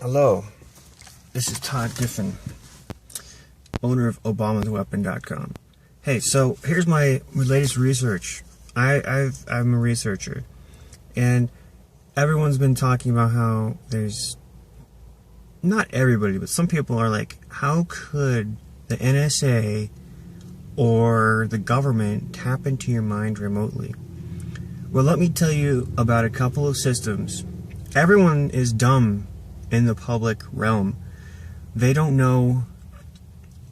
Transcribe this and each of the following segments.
Hello, this is Todd Giffen, owner of ObamasWeapon.com. Hey, so here's my latest research. I'm a researcher, and everyone's been talking about how there's, not everybody, but some people are like, how could the NSA or the government tap into your mind remotely? Well, let me tell you about a couple of systems. Everyone is dumb in the public realm. They don't know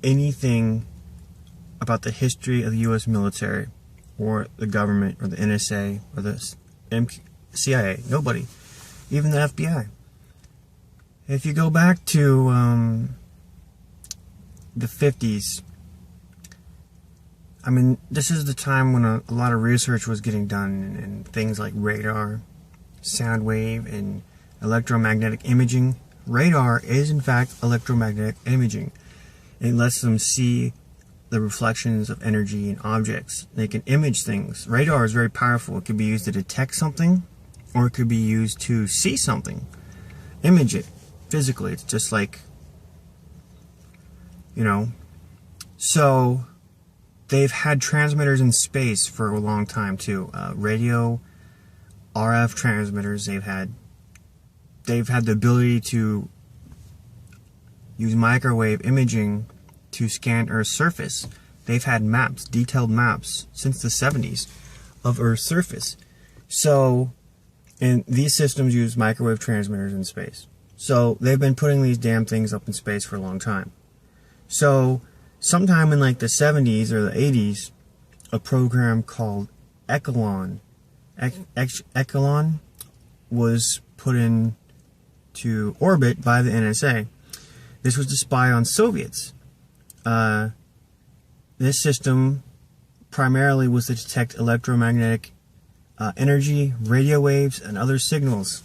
anything about the history of the U.S. military or the government or the NSA or the CIA. Nobody. Even the FBI. If you go back to the 50s, I mean, this is the time when a lot of research was getting done and things like radar, sound wave, and electromagnetic imaging. Radar is in fact electromagnetic imaging. It lets them see the reflections of energy in objects. They can image things. Radar is very powerful. It could be used to detect something, or it could be used to see something. Image it physically. It's just like, So they've had transmitters in space for a long time too. Radio, RF transmitters. They've had the ability to use microwave imaging to scan Earth's surface. They've had maps, detailed maps, since the 70s of Earth's surface. So, and these systems use microwave transmitters in space. So, they've been putting these damn things up in space for a long time. So, sometime in like the 70s or the 80s, a program called Echelon was put in to orbit by the NSA. This was to spy on Soviets. This system primarily was to detect electromagnetic energy, radio waves, and other signals.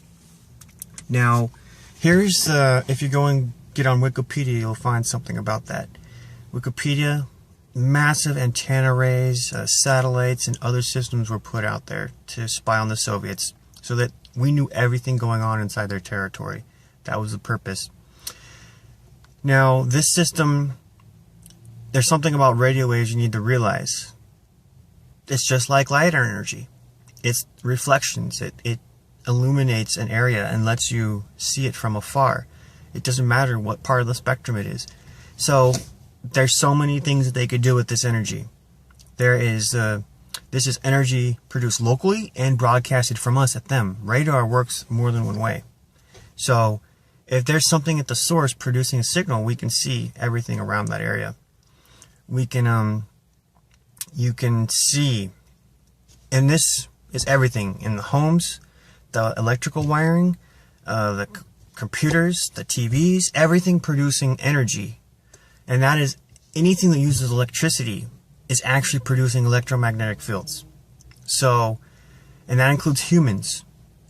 Now, here's, if you go and get on Wikipedia, you'll find something about that. Wikipedia, massive antenna arrays, satellites, and other systems were put out there to spy on the Soviets so that we knew everything going on inside their territory. That was the purpose. Now, this system, there's something about radio waves you need to realize. It's just like light energy. It's reflections. It illuminates an area and lets you see it from afar. It doesn't matter what part of the spectrum it is. So, there's so many things that they could do with this energy. This is energy produced locally and broadcasted from us at them. Radar works more than one way. So, if there's something at the source producing a signal, we can see everything around that area. We can, you can see, and this is everything in the homes, the electrical wiring, the computers, the TVs, everything producing energy. And that is, anything that uses electricity is actually producing electromagnetic fields. So, and that includes humans.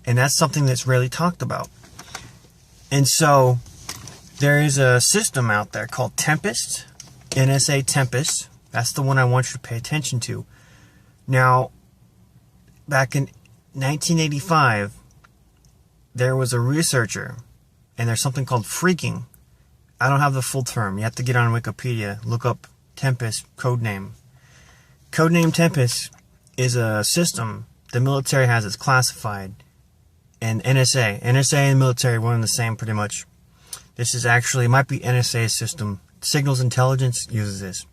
And that's something that's rarely talked about. And so, there is a system out there called Tempest, NSA Tempest. That's the one I want you to pay attention to. Now, back in 1985, there was a researcher, and there's something called phreaking. I don't have the full term. You have to get on Wikipedia, look up Tempest codename. Codename Tempest is a system the military has. It's classified. And NSA and military are one and the same pretty much. This is actually, it might be NSA's system. Signals Intelligence uses this.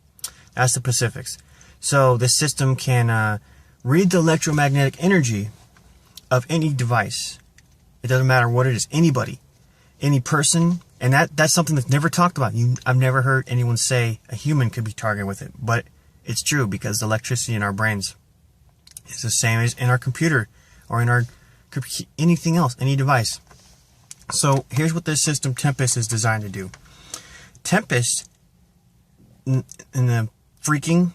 That's the Pacifics. So this system can read the electromagnetic energy of any device. It doesn't matter what it is. Anybody. Any person. And that's something that's never talked about. I've never heard anyone say a human could be targeted with it. But it's true, because the electricity in our brains is the same as in our computer or in our anything else, any device. So here's what this system Tempest is designed to do. Tempest, in the phreaking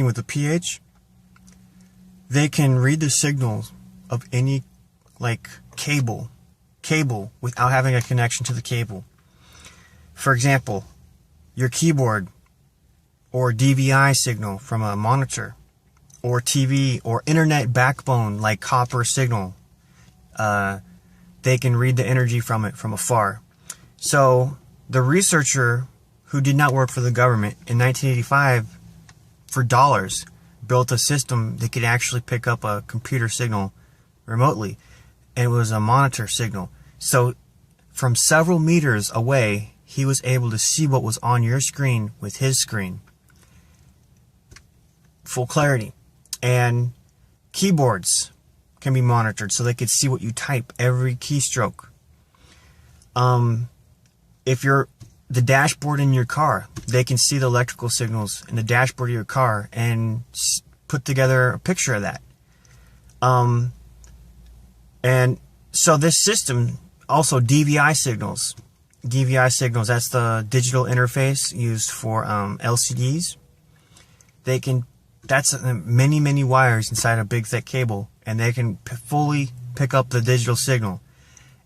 with the PH, they can read the signals of any cable without having a connection to the cable. For example, your keyboard or DVI signal from a monitor or TV or internet backbone like copper signal they can read the energy from it from afar. So the researcher who did not work for the government in 1985 for dollars built a system that could actually pick up a computer signal remotely, and it was a monitor signal. So from several meters away, he was able to see what was on your screen with his screen. Full clarity. And keyboards can be monitored so they could see what you type, every keystroke. If you're the dashboard in your car, they can see the electrical signals in the dashboard of your car and put together a picture of that. And so this system, also DVI signals. DVI signals, that's the digital interface used for LCDs. That's many wires inside a big thick cable, and they can fully pick up the digital signal.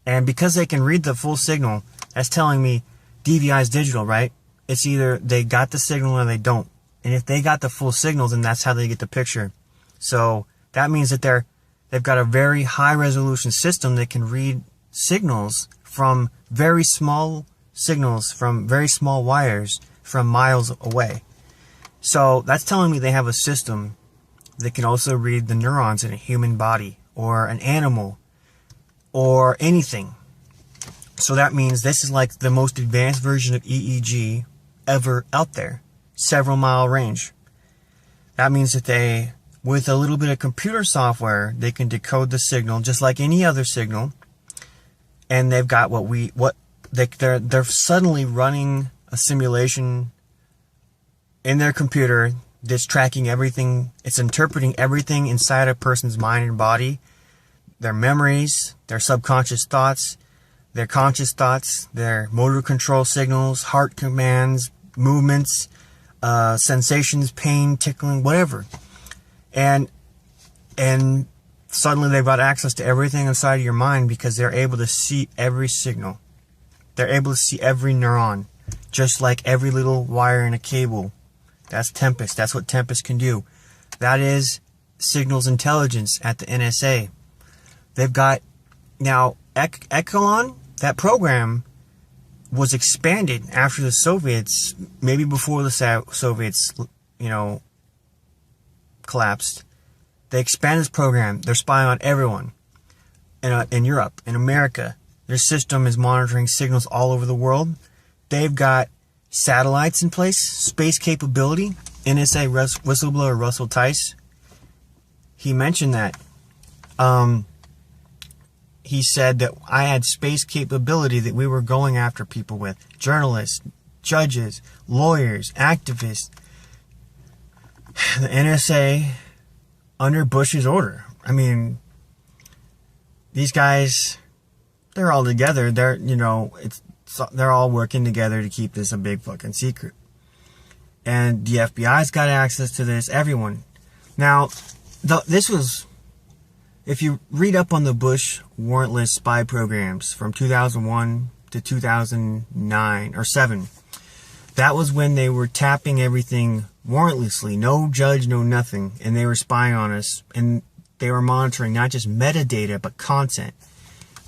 And because they can read the full signal, that's telling me DVI is digital, right? It's either they got the signal or they don't. And if they got the full signal, then that's how they get the picture. So that means that they've got a very high resolution system that can read signals from very small signals, from very small wires, from miles away. So that's telling me they have a system that can also read the neurons in a human body or an animal or anything. So that means this is like the most advanced version of EEG ever out there. Several mile range. That means that they, with a little bit of computer software, they can decode the signal just like any other signal. And they've got they're suddenly running a simulation in their computer that's tracking everything. It's interpreting everything inside a person's mind and body, their memories, their subconscious thoughts, their conscious thoughts, their motor control signals, heart commands, movements, sensations, pain, tickling, whatever. And suddenly they've got access to everything inside of your mind because they're able to see every signal. They're able to see every neuron, just like every little wire in a cable. That's Tempest. That's what Tempest can do. That is signals intelligence at the NSA. They've got, now, Echelon, that program was expanded after the Soviets, maybe before the Soviets, collapsed. They expanded this program. They're spying on everyone in Europe, in America. Their system is monitoring signals all over the world. They've got satellites in place, space capability. NSA whistleblower Russell Tice, he mentioned that. He said that I had space capability that we were going after people with. Journalists, judges, lawyers, activists. The NSA, under Bush's order. I mean, these guys, they're all together. They're all working together to keep this a big fucking secret. And the FBI's got access to this. Everyone. Now, this was, if you read up on the Bush warrantless spy programs from 2001 to 2009 or 7, that was when they were tapping everything warrantlessly. No judge, no nothing. And they were spying on us. And they were monitoring not just metadata, but content.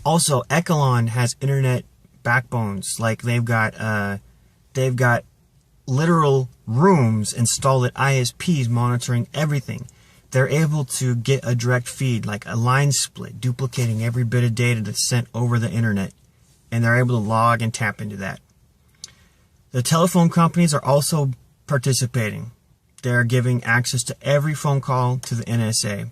Also, Echelon has internet backbones. Like they've got literal rooms installed at ISPs monitoring everything. They're able to get a direct feed, like a line split, duplicating every bit of data that's sent over the internet. And they're able to log and tap into that. The telephone companies are also participating. They're giving access to every phone call to the NSA.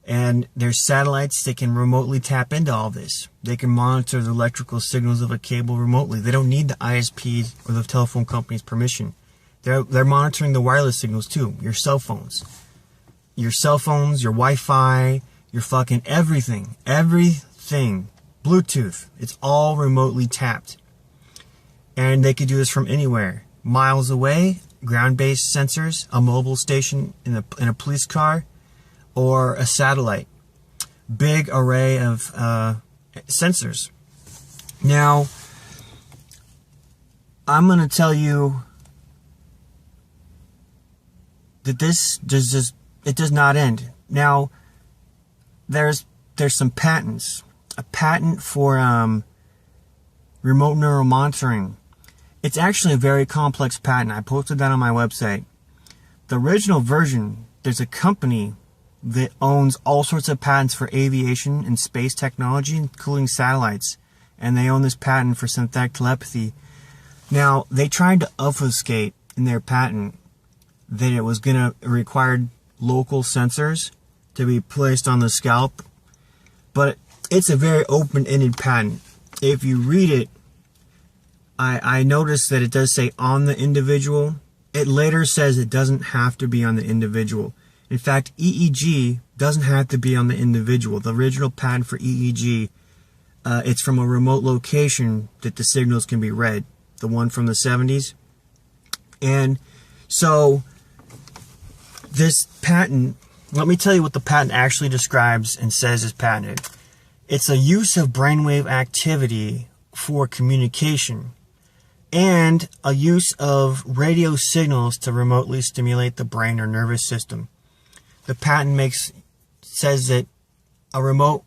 And there's satellites that can remotely tap into all this. They can monitor the electrical signals of a cable remotely. They don't need the ISP or the telephone company's permission. They're monitoring the wireless signals too. Your cell phones. Your cell phones, your Wi-Fi, your fucking everything. Everything. Bluetooth. It's all remotely tapped. And they could do this from anywhere. Miles away, ground-based sensors, a mobile station in a police car, or a satellite. Big array of sensors. Now, I'm going to tell you that it does not end. Now, there's some patents. a patent for remote neural monitoring. It's actually a very complex patent. I posted that on my website. The original version, there's a company that owns all sorts of patents for aviation and space technology, including satellites. And they own this patent for synthetic telepathy. Now, they tried to obfuscate in their patent that it was going to require local sensors to be placed on the scalp. But it's a very open-ended patent. If you read it, I noticed that it does say on the individual. It later says it doesn't have to be on the individual. In fact, EEG doesn't have to be on the individual. The original patent for EEG, it's from a remote location that the signals can be read. The one from the 70s. And so this patent, let me tell you what the patent actually describes and says is patented. It's a use of brainwave activity for communication and a use of radio signals to remotely stimulate the brain or nervous system. The patent says that a remote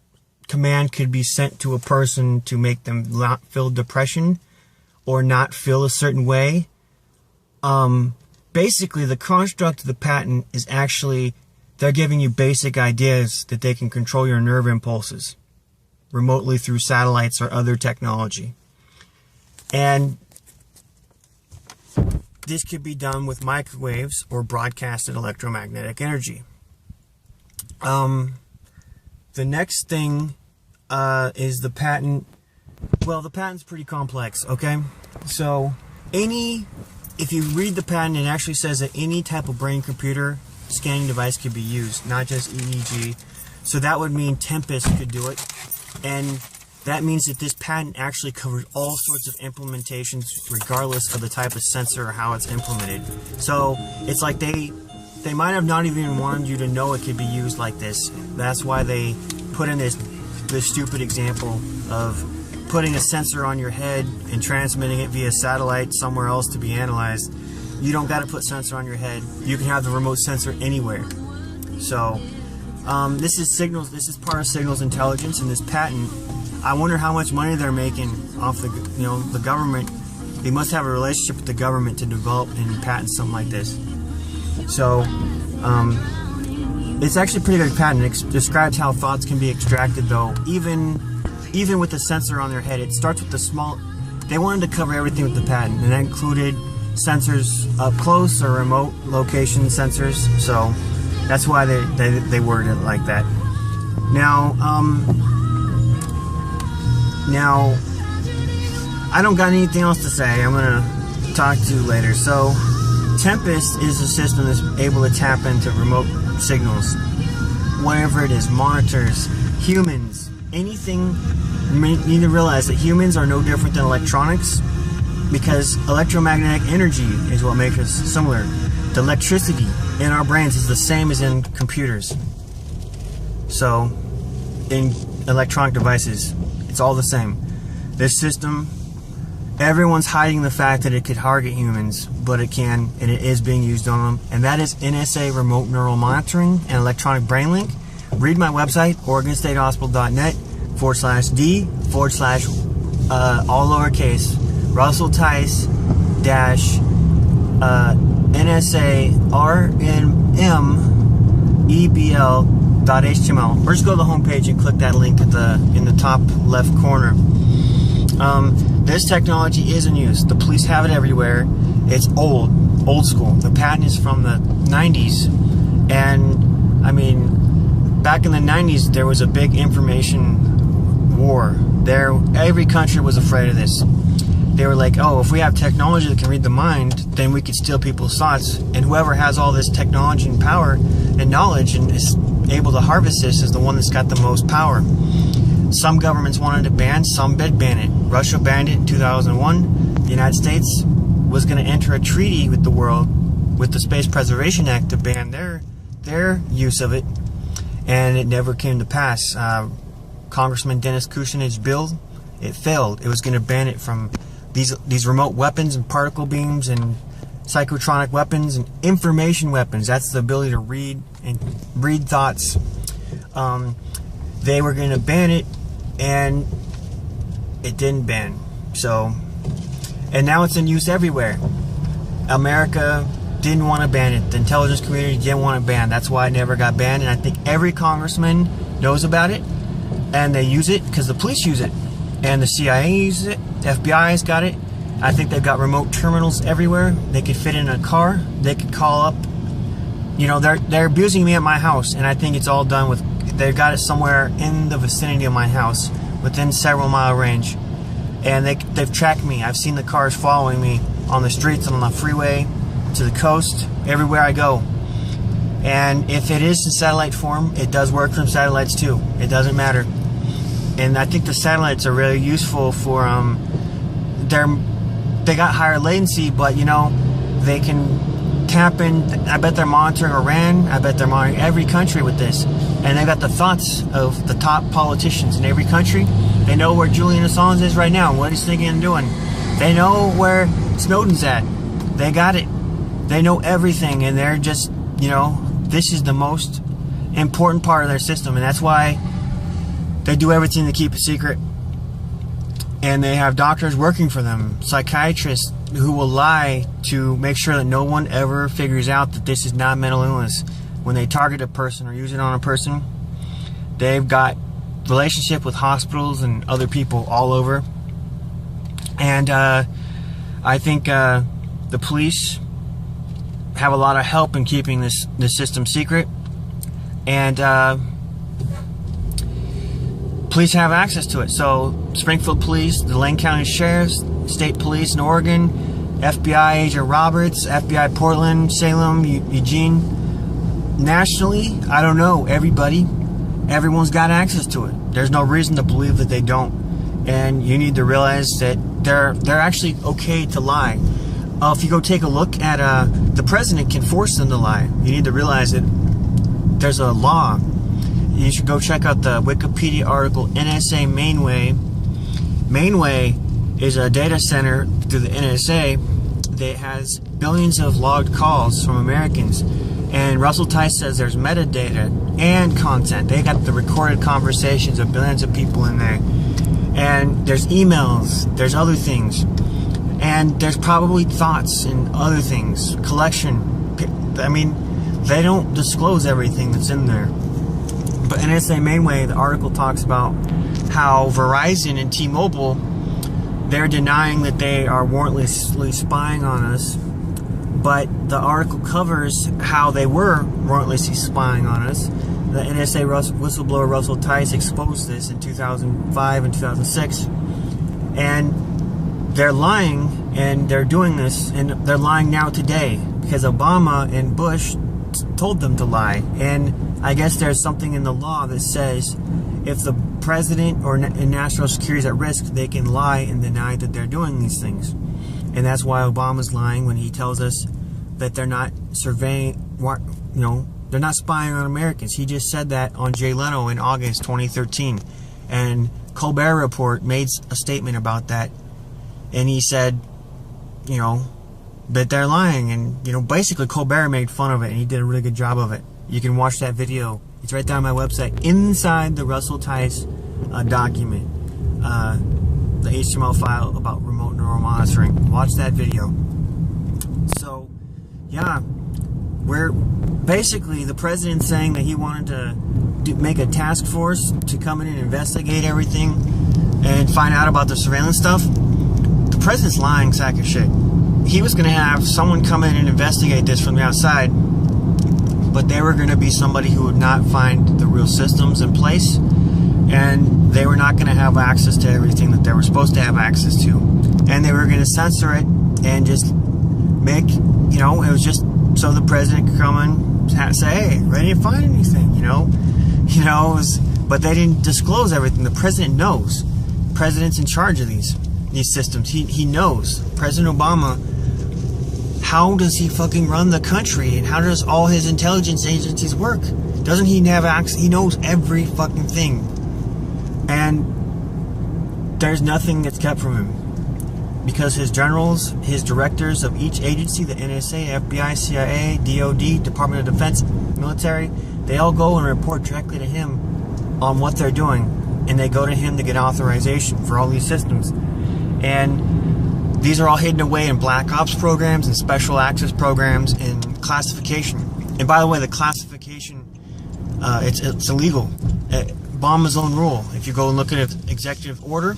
command could be sent to a person to make them not feel depression or not feel a certain way. Basically, the construct of the patent is actually they're giving you basic ideas that they can control your nerve impulses remotely through satellites or other technology. And this could be done with microwaves or broadcasted electromagnetic energy. The next thing is the patent. Well, the patent's pretty complex, okay? So, if you read the patent, it actually says that any type of brain-computer scanning device could be used, not just EEG. So that would mean Tempest could do it. And that means that this patent actually covers all sorts of implementations regardless of the type of sensor or how it's implemented. So it's like they might have not even wanted you to know it could be used like this. That's why they put in this stupid example of putting a sensor on your head and transmitting it via satellite somewhere else to be analyzed. You don't got to put sensor on your head. You can have the remote sensor anywhere. So this is signals. This is part of signals intelligence, and this patent. I wonder how much money they're making off the government. They must have a relationship with the government to develop and patent something like this. So it's actually a pretty good patent. It describes how thoughts can be extracted, though. Even with the sensor on their head, it starts with the small. They wanted to cover everything with the patent, and that included sensors up close or remote location sensors. So that's why they worded it like that. Now I don't got anything else to say. I'm gonna talk to you later. So Tempest is a system that's able to tap into remote signals, whatever it is, monitors, humans, anything. You need to realize that humans are no different than electronics, because electromagnetic energy is what makes us similar. The electricity in our brains is the same as in computers. So, in electronic devices, it's all the same. This system, everyone's hiding the fact that it could target humans, but it can, and it is being used on them. And that is NSA Remote Neural Monitoring and Electronic Brain Link. Read my website, OregonStateHospital.net/D/ all lowercase Russell Tice dash NSARNMEBL.html, or just go to the homepage and click that link in the top left corner. This technology is in use. The police have it everywhere. It's old school. The patent is from the 90s, and I mean, back in the 90s there was a big information war. Every country was afraid of this. They were like, oh, if we have technology that can read the mind, then we could steal people's thoughts. And whoever has all this technology and power and knowledge and is able to harvest this is the one that's got the most power. Some governments wanted to ban, some did ban it. Russia banned it in 2001. The United States was going to enter a treaty with the world, with the Space Preservation Act, to ban their use of it. And it never came to pass. Congressman Dennis Kucinich's bill, it failed. It was going to ban it from these remote weapons and particle beams and psychotronic weapons and information weapons. That's the ability to read thoughts. They were going to ban it and it didn't ban. So, and now it's in use everywhere. America didn't want to ban it. The intelligence community didn't want to ban. That's why it never got banned. And I think every congressman knows about it, and they use it because the police use it, and the CIA uses it. The FBI's got it. I think they've got remote terminals everywhere. They could fit in a car. They could call up. You know, they're abusing me at my house, and I think it's all done with. They've got it somewhere in the vicinity of my house, within several mile range, and they've tracked me. I've seen the cars following me on the streets, on the freeway, to the coast, everywhere I go. And if it is in satellite form, it does work from satellites too. It doesn't matter. And I think the satellites are really useful for they got higher latency, but you know, they can tap in. I bet they're monitoring Iran. I bet they're monitoring every country with this. And they got the thoughts of the top politicians in every country. They know where Julian Assange is right now, what he's thinking and doing. They know where Snowden's at. They got it. They know everything, and they're just, you know, this is the most important part of their system, and that's why they do everything to keep it secret. And they have doctors working for them, psychiatrists who will lie to make sure that no one ever figures out that this is not mental illness. When they target a person or use it on a person, they've got relationship with hospitals and other people all over. And I think the police have a lot of help in keeping this system secret. And police have access to it. So Springfield Police, the Lane County Sheriff's, State Police in Oregon, FBI Agent Roberts, FBI Portland, Salem, Eugene. Nationally, I don't know, everyone's got access to it. There's no reason to believe that they don't. And you need to realize that they're actually okay to lie. If you go take a look at the president can force them to lie. You need to realize that there's a law. You should go check out the Wikipedia article, NSA Mainway. Mainway is a data center through the NSA that has billions of logged calls from Americans. And Russell Tice says there's metadata and content. They got the recorded conversations of billions of people in there. And there's emails, there's other things. And there's probably thoughts and other things. Collection. I mean, they don't disclose everything that's in there. But NSA Mainway, the article talks about how Verizon and T-Mobile, they're denying that they are warrantlessly spying on us. But the article covers how they were warrantlessly spying on us. The NSA whistleblower Russell Tice exposed this in 2005 and 2006. And they're lying, and they're doing this, and they're lying now today because Obama and Bush told them to lie. And I guess there's something in the law that says if the president or national security is at risk, they can lie and deny that they're doing these things. And that's why Obama's lying when he tells us that they're not surveying, you know, they're not spying on Americans. He just said that on Jay Leno in August 2013. And Colbert Report made a statement about that. And he said, you know, that they're lying. And, you know, basically Colbert made fun of it, and he did a really good job of it. You can watch that video. It's right there on my website, inside the Russell Tice document. The HTML file about remote neural monitoring. Watch that video. So, yeah, we're basically the president saying that he wanted to make a task force to come in and investigate everything and find out about the surveillance stuff. The president's lying sack of shit. He was going to have someone come in and investigate this from the outside, but they were going to be somebody who would not find the real systems in place, and they were not going to have access to everything that they were supposed to have access to, and they were going to censor it and just make, you know, it was just so the president could come and say, hey, ready to find anything, you know, it was, but they didn't disclose everything. The president knows. The president's in charge of these systems. He knows. President Obama, how does he fucking run the country, and how does all his intelligence agencies work? Doesn't he have access? He knows every fucking thing, and there's nothing that's kept from him, because his generals, his directors of each agency, the NSA, FBI, CIA, DOD, Department of Defense, military, they all go and report directly to him on what they're doing. and they go to him to get authorization for all these systems. And these are all hidden away in black ops programs and special access programs and classification. And by the way, the classification, it's illegal. Obama's own rule. If you go and look at an executive order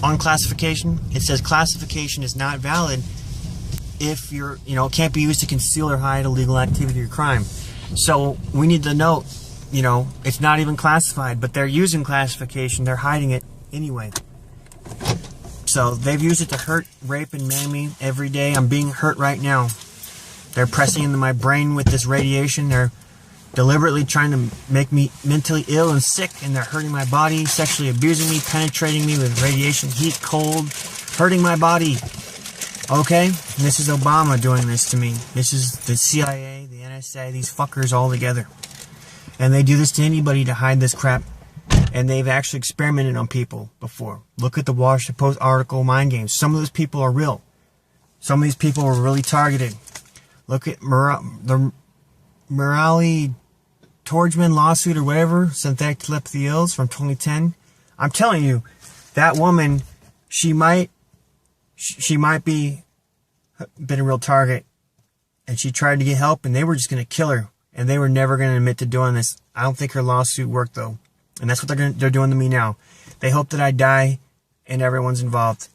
on classification, it says classification is not valid if you're, it can't be used to conceal or hide illegal activity or crime. So we need to note, it's not even classified, but they're using classification. They're hiding it anyway. So they've used it to hurt, rape, and maim me every day. I'm being hurt right now. They're pressing into my brain with this radiation. They're deliberately trying to make me mentally ill and sick, and they're hurting my body, sexually abusing me, penetrating me with radiation, heat, cold, hurting my body. Okay? And this is Obama doing this to me. This is the CIA, the NSA, these fuckers all together. And they do this to anybody to hide this crap. And they've actually experimented on people before. Look at the Washington Post article, Mind Games. Some of those people are real. Some of these people were really targeted. Look at the Morale Torgman lawsuit or whatever, synthetic telepathy ills from 2010. I'm telling you, that woman, she might be been a real target, and she tried to get help, and they were just going to kill her, and they were never going to admit to doing this. I don't think her lawsuit worked though, and that's what they're doing to me now. They hope that I die, and everyone's involved.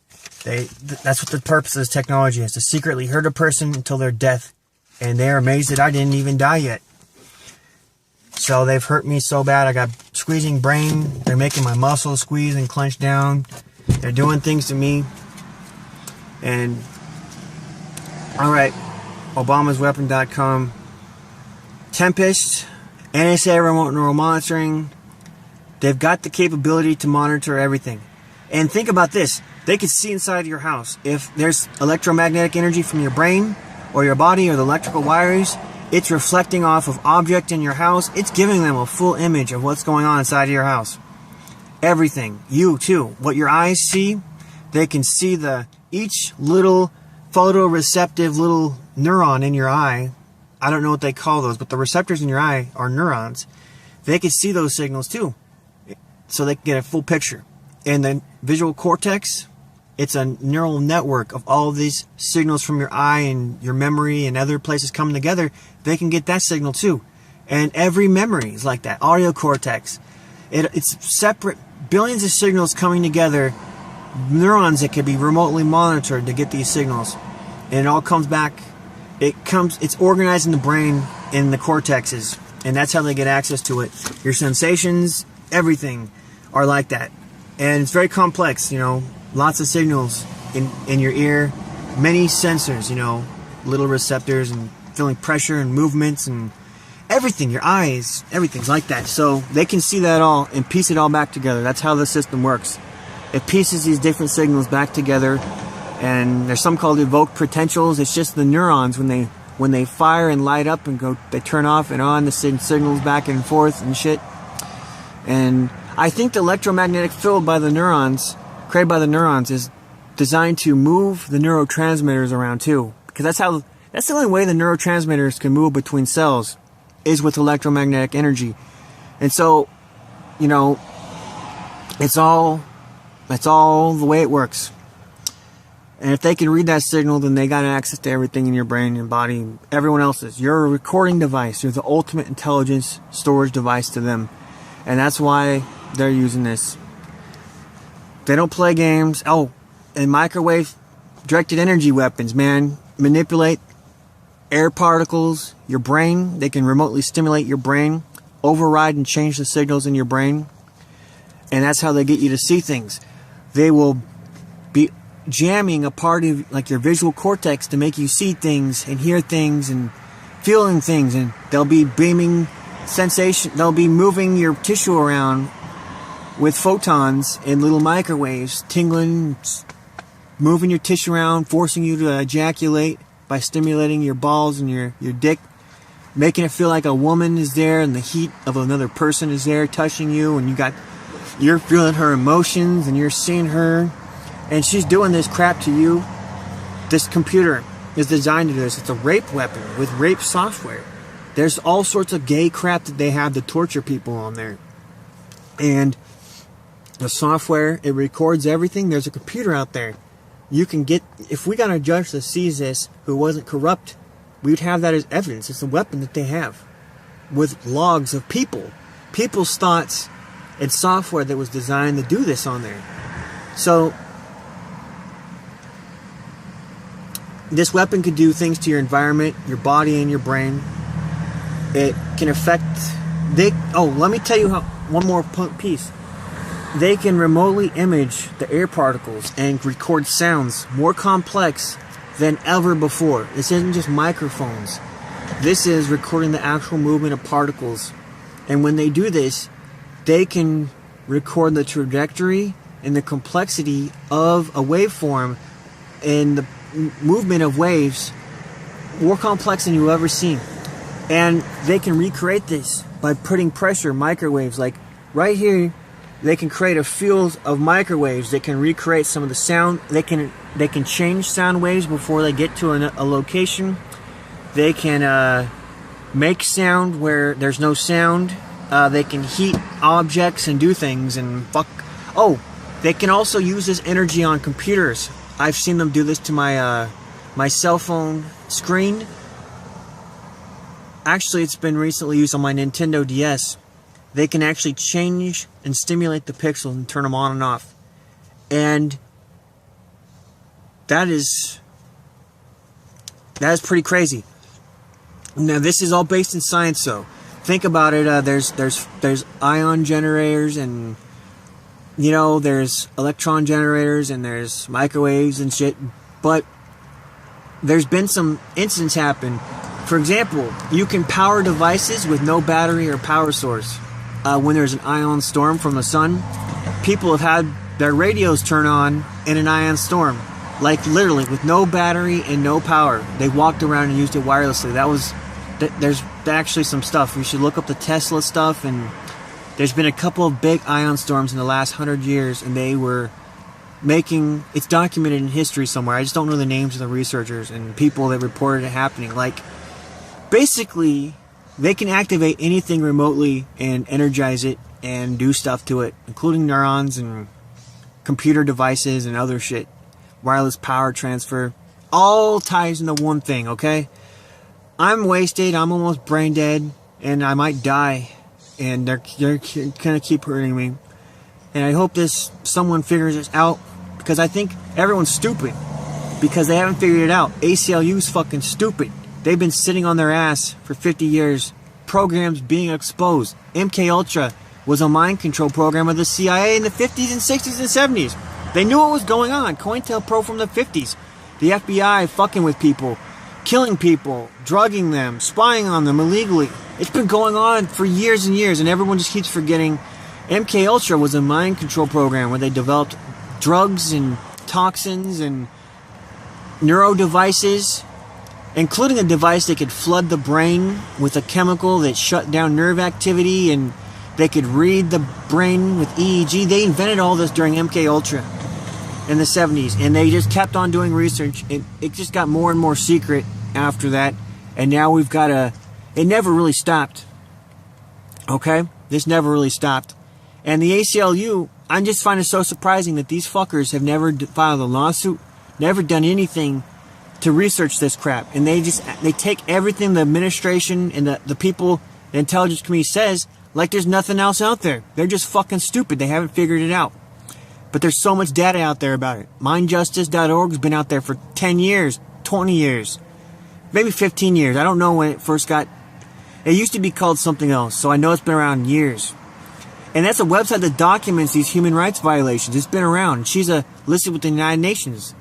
That's what the purpose of this technology is, to secretly hurt a person until their death. And they're amazed that I didn't even die yet. So they've hurt me so bad. I got squeezing brain. They're making my muscles squeeze and clench down. They're doing things to me. And, alright, obamasweapon.com. Tempest, NSA remote neural monitoring. They've got the capability to monitor everything. And think about this. They could see inside your house. If there's electromagnetic energy from your brain, or your body, or the electrical wires, it's reflecting off of object in your house. It's giving them a full image of what's going on inside of your house. Everything. You too. What your eyes see, they can see each little photoreceptive little neuron in your eye. I don't know what they call those, but the receptors in your eye are neurons. They can see those signals too, so they can get a full picture. And the visual cortex, it's a neural network of all of these signals from your eye and your memory and other places coming together. They can get that signal too. And every memory is like that. Audio cortex. It's separate, billions of signals coming together, neurons that can be remotely monitored to get these signals. And it all comes back. It's organized in the brain, in the cortexes. And that's how they get access to it. Your sensations, everything are like that. And it's very complex, lots of signals in your ear, many sensors, little receptors, and feeling pressure and movements and everything, your eyes, everything's like that. So they can see that all and piece it all back together. That's how the system works. It pieces these different signals back together, and there's some called evoked potentials. It's just the neurons when they fire and light up and go, they turn off and on, the signals back and forth and shit. And I think the electromagnetic field by the neurons, created by the neurons, is designed to move the neurotransmitters around too. Because that's the only way the neurotransmitters can move between cells, is with electromagnetic energy. And so, it's all the way it works. And if they can read that signal, then they got access to everything in your brain and body, everyone else's. You're a recording device. You're the ultimate intelligence storage device to them. And that's why they're using this. They don't play games. Oh, and microwave directed energy weapons, man. Manipulate air particles, your brain. They can remotely stimulate your brain, override and change the signals in your brain. And that's how they get you to see things. They will be jamming a part of like your visual cortex to make you see things and hear things and feeling things. And they'll be beaming sensation. They'll be moving your tissue around with photons and little microwaves, tingling, moving your tissue around, forcing you to ejaculate by stimulating your balls and your dick, making it feel like a woman is there and the heat of another person is there touching you, and you're feeling her emotions and you're seeing her, and she's doing this crap to you. This computer is designed to do this. It's a rape weapon with rape software. There's all sorts of gay crap that they have to torture people on there. And the software, it records everything. There's a computer out there. You can get, if we got a judge that sees this who wasn't corrupt, we'd have that as evidence. It's a weapon that they have with logs of people's thoughts and software that was designed to do this on there. So this weapon could do things to your environment, your body, and your brain. It can affect... let me tell you one more piece. They can remotely image the air particles and record sounds more complex than ever before. This isn't just microphones. This is recording the actual movement of particles. And when they do this, they can record the trajectory and the complexity of a waveform and the movement of waves more complex than you've ever seen. And they can recreate this by putting pressure, microwaves, like right here. They can create a field of microwaves. They can recreate some of the sound. They can change sound waves before they get to a location. They can make sound where there's no sound. They can heat objects and do things and fuck. Oh, they can also use this energy on computers. I've seen them do this to my my cell phone screen. Actually, it's been recently used on my Nintendo DS. They can actually change and stimulate the pixels and turn them on and off. And that is pretty crazy. Now, this is all based in science, though. Think about it. There's ion generators, and there's electron generators, and there's microwaves and shit. But there's been some incidents happen. For example, you can power devices with no battery or power source. When there's an ion storm from the sun, people have had their radios turn on in an ion storm. Like literally, with no battery and no power. They walked around and used it wirelessly. There's actually some stuff. You should look up the Tesla stuff, and there's been a couple of big ion storms in the last 100 years, and they were making... It's documented in history somewhere. I just don't know the names of the researchers and people that reported it happening. Like, basically... They can activate anything remotely and energize it and do stuff to it, including neurons and computer devices and other shit. Wireless power transfer. All ties into one thing, okay? I'm wasted, I'm almost brain dead, and I might die. And they're gonna keep hurting me. And I hope someone figures this out, because I think everyone's stupid. Because they haven't figured it out. ACLU's fucking stupid. They've been sitting on their ass for 50 years. Programs being exposed. MK Ultra was a mind control program of the CIA in the 50s and 60s and 70s. They knew what was going on. COINTELPRO from the 50s. The FBI fucking with people. Killing people. Drugging them. Spying on them illegally. It's been going on for years and years, and everyone just keeps forgetting. MK Ultra was a mind control program where they developed drugs and toxins and neuro devices, including a device that could flood the brain with a chemical that shut down nerve activity, and they could read the brain with EEG. They invented all this during MK Ultra in the 70s, and they just kept on doing research. It just got more and more secret after that, and now we've got it never really stopped. Okay? This never really stopped. And the ACLU, I just find it so surprising that these fuckers have never filed a lawsuit, never done anything to research this crap. And they take everything the administration and the people, the intelligence community says, like there's nothing else out there. They're just fucking stupid. They haven't figured it out. But there's so much data out there about it. Mindjustice.org has been out there for 10 years, 20 years, maybe 15 years. I don't know when it first got... It used to be called something else, so I know it's been around years. And that's a website that documents these human rights violations. It's been around. She's listed with the United Nations.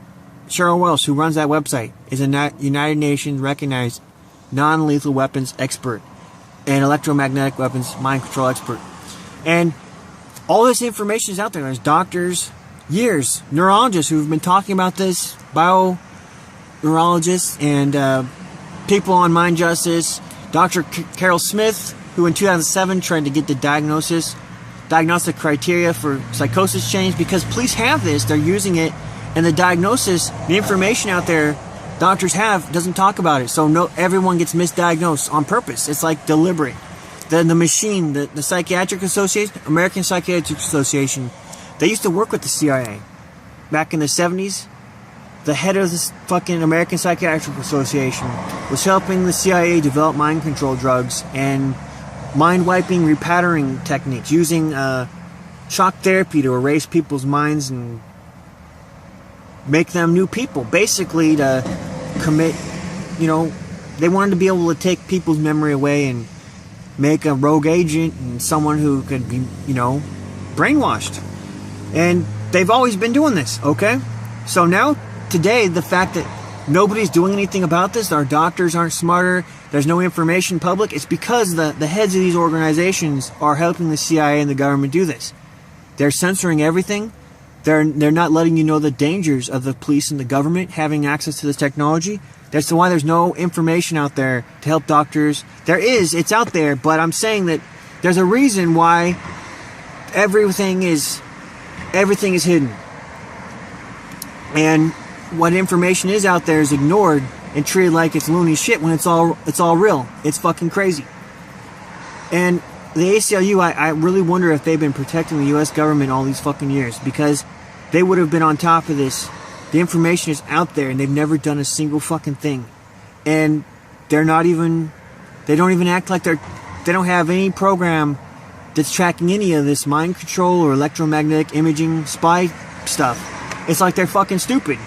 Cheryl Welsh, who runs that website, is a United Nations recognized non-lethal weapons expert and electromagnetic weapons mind control expert. And all this information is out there. There's doctors, neurologists who've been talking about this, bio-neurologists, and people on Mind Justice. Dr. Carol Smith, who in 2007 tried to get the diagnostic criteria for psychosis changed, because police have this, they're using it, and the diagnosis, the information out there doctors have doesn't talk about it. So everyone gets misdiagnosed on purpose. It's like deliberate. The machine, the Psychiatric Association, American Psychiatric Association, They used to work with the CIA. Back in the 70s, the head of this fucking American Psychiatric Association was helping the CIA develop mind control drugs and mind-wiping repatterning techniques, using shock therapy to erase people's minds and make them new people. Basically to commit, they wanted to be able to take people's memory away and make a rogue agent and someone who could be, brainwashed. And they've always been doing this, okay? So now, today, the fact that nobody's doing anything about this, our doctors aren't smarter, there's no information public, it's because the heads of these organizations are helping the CIA and the government do this. They're censoring everything. They're not letting you know the dangers of the police and the government having access to this technology. That's why there's no information out there to help doctors. There is, it's out there, but I'm saying that there's a reason why everything is hidden. And what information is out there is ignored and treated like it's loony shit when it's all real. It's fucking crazy. And the ACLU, I really wonder if they've been protecting the U.S. government all these fucking years, because they would have been on top of this. The information is out there and they've never done a single fucking thing. And they don't even act like they don't have any program that's tracking any of this mind control or electromagnetic imaging spy stuff. It's like they're fucking stupid.